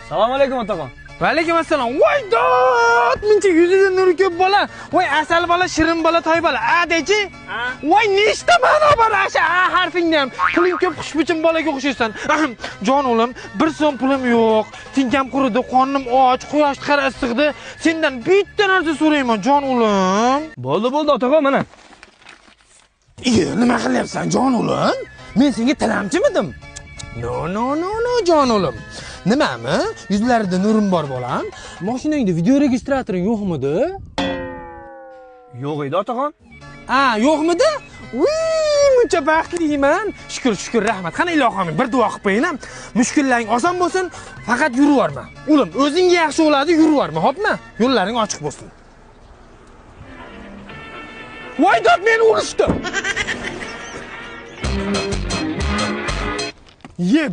Assalomu alaykum otaxon. Va alaykum assalom. Voy dod! Mencha yuzida nuri ko'p bola. Voy asal bola, shirin bola, toy bola. Dechi? Voy nechta ma'no bor asha harfingni ham. Puling ko'p, xushbichim bolaga o'xshaysan. Jon o'g'lim, 1 so'm pulim yo'q. Tinkam quridi, qornim och, quyosh qara issiqdi. Sendan bitta narsa so'rayman, jon o'g'lim. Bo'ldi, otaxon, mana. Nima qilyapsan, jon o'g'lim? Men senga tilamchimidim? No, jon o'g'lim. Nimami? Yuzlarida nurim bor bolam. Mashinangda video registratoring yo'qmidi? Yo'q edi otaxon. Yo'qmidi? Muncha baxtliman. Shukr, rahmat. Qani ilohim, bir duo qilib qo'ying. Mushkullaring oson bo'lsin, faqat yuraverma. O'g'lim, o'zingga yaxshi bo'ladi, yuraverma, xo'pmi? Yo'llaring ochiq bo'lsin. Voy dod, meni urishdi. Ye,